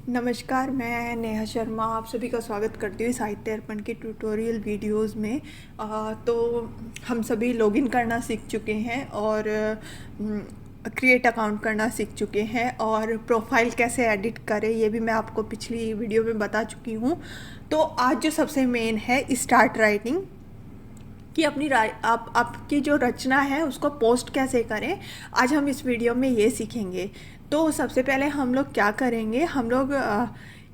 नमस्कार, मैं नेहा शर्मा आप सभी का स्वागत करती हूँ साहित्य अर्पण के ट्यूटोरियल वीडियोस में। तो हम सभी लॉगिन करना सीख चुके हैं और क्रिएट अकाउंट करना सीख चुके हैं और प्रोफाइल कैसे एडिट करें ये भी मैं आपको पिछली वीडियो में बता चुकी हूँ। तो आज जो सबसे मेन है स्टार्ट राइटिंग कि आपकी जो रचना है उसको पोस्ट कैसे करें, आज हम इस वीडियो में ये सीखेंगे। तो सबसे पहले हम लोग क्या करेंगे, हम लोग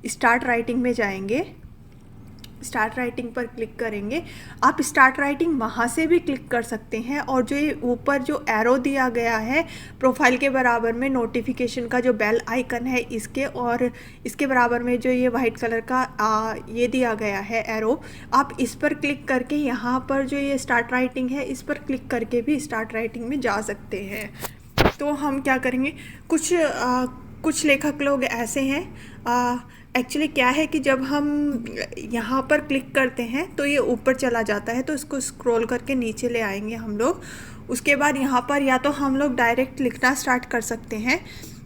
स्टार्ट राइटिंग में जाएंगे, स्टार्ट राइटिंग पर क्लिक करेंगे। आप स्टार्ट राइटिंग वहाँ से भी क्लिक कर सकते हैं और जो ये ऊपर जो एरो दिया गया है प्रोफाइल के बराबर में नोटिफिकेशन का जो बेल आइकन है इसके और इसके बराबर में जो ये वाइट कलर का ये दिया गया है एरो, आप इस पर क्लिक करके यहाँ पर जो ये स्टार्ट राइटिंग है इस पर क्लिक करके भी स्टार्ट राइटिंग में जा सकते हैं। तो हम क्या करेंगे, कुछ लेखक लोग ऐसे हैं, एक्चुअली क्या है कि जब हम यहाँ पर क्लिक करते हैं तो ये ऊपर चला जाता है, तो इसको स्क्रॉल करके नीचे ले आएंगे हम लोग। उसके बाद यहाँ पर या तो हम लोग डायरेक्ट लिखना स्टार्ट कर सकते हैं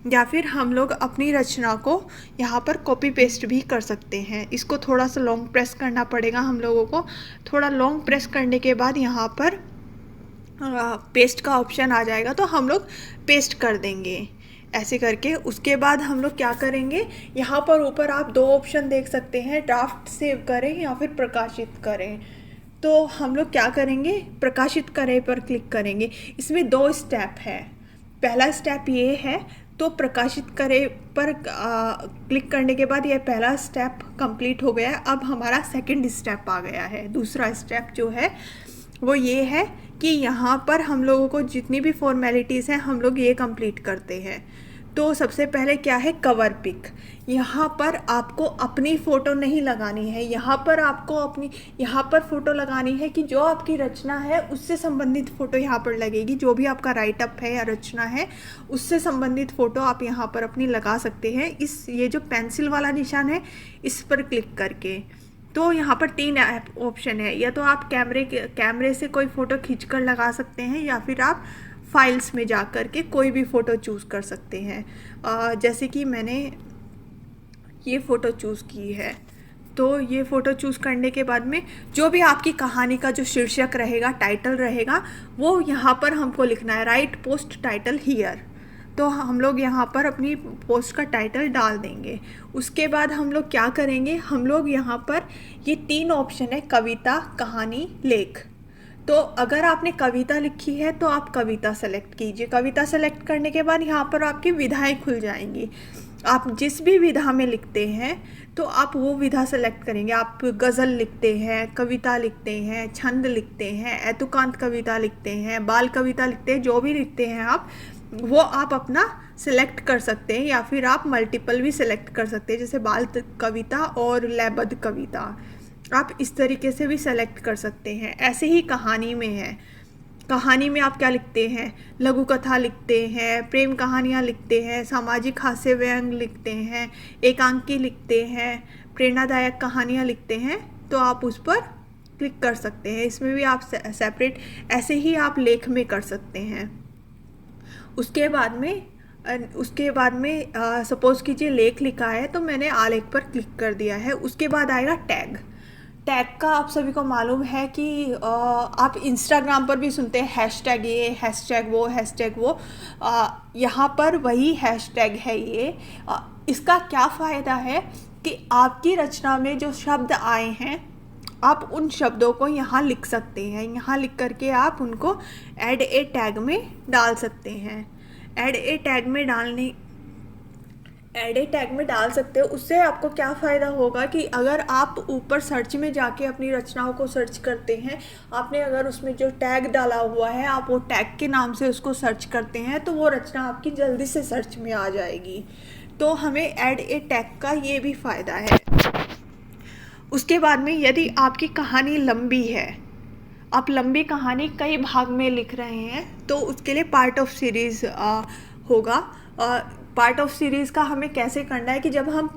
या फिर हम लोग अपनी रचना को यहाँ पर कॉपी पेस्ट भी कर सकते हैं। इसको थोड़ा सा लॉन्ग प्रेस करना पड़ेगा हम लोगों को। थोड़ा लॉन्ग प्रेस करने के बाद यहाँ पर पेस्ट का ऑप्शन आ जाएगा तो हम लोग पेस्ट कर देंगे ऐसे करके। उसके बाद हम लोग क्या करेंगे, यहाँ पर ऊपर आप दो ऑप्शन देख सकते हैं, ड्राफ्ट सेव करें या फिर प्रकाशित करें। तो हम लोग क्या करेंगे, प्रकाशित करें पर क्लिक करेंगे। इसमें दो स्टेप है। पहला स्टेप ये है, तो प्रकाशित करें पर क्लिक करने के बाद यह पहला स्टेप कंप्लीट हो गया है। अब हमारा सेकंड स्टेप आ गया है। दूसरा स्टेप जो है वो ये है कि यहाँ पर हम लोगों को जितनी भी फॉर्मेलिटीज़ हैं हम लोग ये कंप्लीट करते हैं। तो सबसे पहले क्या है, कवर पिक। यहाँ पर आपको अपनी फ़ोटो नहीं लगानी है, यहाँ पर आपको यहाँ पर फ़ोटो लगानी है कि जो आपकी रचना है उससे संबंधित फ़ोटो यहाँ पर लगेगी। जो भी आपका राइटअप है या रचना है उससे संबंधित फ़ोटो आप यहाँ पर अपनी लगा सकते हैं। ये जो पेंसिल वाला निशान है इस पर क्लिक करके। तो यहाँ पर तीन ऑप्शन है, या तो आप कैमरे से कोई फ़ोटो खींचकर लगा सकते हैं या फिर आप फाइल्स में जा कर के कोई भी फ़ोटो चूज़ कर सकते हैं। जैसे कि मैंने ये फ़ोटो चूज़ की है, तो ये फ़ोटो चूज़ करने के बाद में जो भी आपकी कहानी का जो शीर्षक रहेगा, टाइटल रहेगा, वो यहाँ पर हमको लिखना है, राइट पोस्ट टाइटल हियर। तो हम लोग यहाँ पर अपनी पोस्ट का टाइटल डाल देंगे। उसके बाद हम लोग क्या करेंगे, हम लोग यहाँ पर ये तीन ऑप्शन है, कविता, कहानी, लेख। तो अगर आपने कविता लिखी है तो आप कविता सेलेक्ट कीजिए। कविता सेलेक्ट करने के बाद यहाँ पर आपकी विधाएं खुल जाएंगी। आप जिस भी विधा में लिखते हैं तो आप वो विधा सेलेक्ट करेंगे। आप गज़ल लिखते हैं, कविता लिखते हैं, छंद लिखते हैं, एतुकांत कविता लिखते हैं, बाल कविता लिखते हैं, जो भी लिखते हैं आप वो आप अपना सिलेक्ट कर सकते हैं या फिर आप मल्टीपल भी सिलेक्ट कर सकते हैं, जैसे बाल कविता और लयबद्ध कविता, आप इस तरीके से भी सेलेक्ट कर सकते हैं। ऐसे ही कहानी में है, कहानी में आप क्या लिखते हैं, लघु कथा लिखते हैं, प्रेम कहानियाँ लिखते हैं, सामाजिक हास्य व्यंग लिखते हैं, एकांकी लिखते हैं, प्रेरणादायक कहानियाँ लिखते हैं, तो आप उस पर क्लिक कर सकते हैं। इसमें भी आप सेपरेट ऐसे ही आप लेख में कर सकते हैं। उसके बाद में सपोज़ कीजिए लेख लिखा है तो मैंने आलेख पर क्लिक कर दिया है। उसके बाद आएगा टैग। टैग का आप सभी को मालूम है कि आप इंस्टाग्राम पर भी सुनते हैं हैशटैग ये, हैशटैग वो। यहाँ पर वही हैशटैग है ये। इसका क्या फ़ायदा है कि आपकी रचना में जो शब्द आए हैं आप उन शब्दों को यहाँ लिख सकते हैं। यहाँ लिख करके आप उनको ऐड ए टैग में डाल सकते हैं। ऐड ए टैग में डाल सकते हो। उससे आपको क्या फ़ायदा होगा कि अगर आप ऊपर सर्च में जाके अपनी रचनाओं को सर्च करते हैं, आपने अगर उसमें जो टैग डाला हुआ है आप वो टैग के नाम से उसको सर्च करते हैं तो वो रचना आपकी जल्दी से सर्च में आ जाएगी। तो हमें ऐड ए टैग का ये भी फ़ायदा है। उसके बाद में यदि आपकी कहानी लंबी है, आप लंबी कहानी कई भाग में लिख रहे हैं, तो उसके लिए पार्ट ऑफ सीरीज़ होगा। पार्ट ऑफ सीरीज़ का हमें कैसे करना है कि जब हम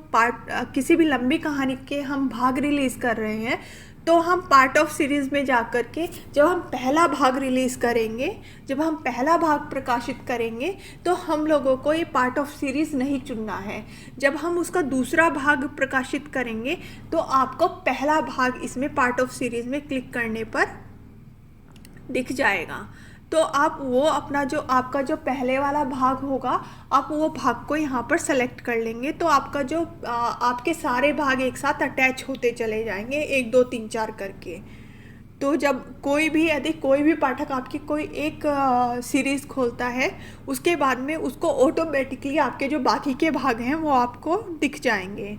किसी भी लंबी कहानी के हम भाग रिलीज़ कर रहे हैं तो हम पार्ट ऑफ सीरीज़ में जा कर के जब हम पहला भाग रिलीज़ करेंगे, जब हम पहला भाग प्रकाशित करेंगे, तो हम लोगों को ये पार्ट ऑफ सीरीज़ नहीं चुनना है। जब हम उसका दूसरा भाग प्रकाशित करेंगे तो आपको पहला भाग इसमें पार्ट ऑफ सीरीज़ में क्लिक करने पर दिख जाएगा। तो आप वो अपना जो आपका जो पहले वाला भाग होगा, आप वो भाग को यहाँ पर सेलेक्ट कर लेंगे, तो आपका जो आपके सारे भाग एक साथ अटैच होते चले जाएंगे 1 2 3 4 करके। तो जब यदि कोई भी पाठक आपकी कोई एक सीरीज़ खोलता है, उसके बाद में उसको ऑटोमेटिकली आपके जो बाकी के भाग हैं वो आपको दिख जाएंगे।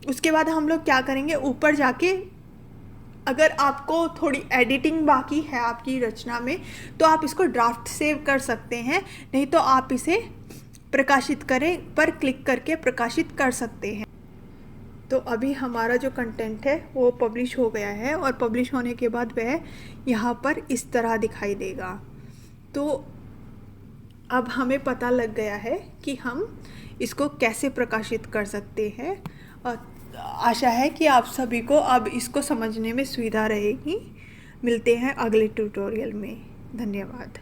उसके बाद हम लोग क्या करेंगे, ऊपर जाके अगर आपको थोड़ी एडिटिंग बाकी है आपकी रचना में, तो आप इसको ड्राफ्ट सेव कर सकते हैं, नहीं तो आप इसे प्रकाशित करें पर क्लिक करके प्रकाशित कर सकते हैं। तो अभी हमारा जो कंटेंट है वो पब्लिश हो गया है, और पब्लिश होने के बाद वह यहाँ पर इस तरह दिखाई देगा। तो अब हमें पता लग गया है कि हम इसको कैसे प्रकाशित कर सकते हैं, और आशा है कि आप सभी को अब इसको समझने में सुविधा रहेगी। मिलते हैं अगले ट्यूटोरियल में। धन्यवाद।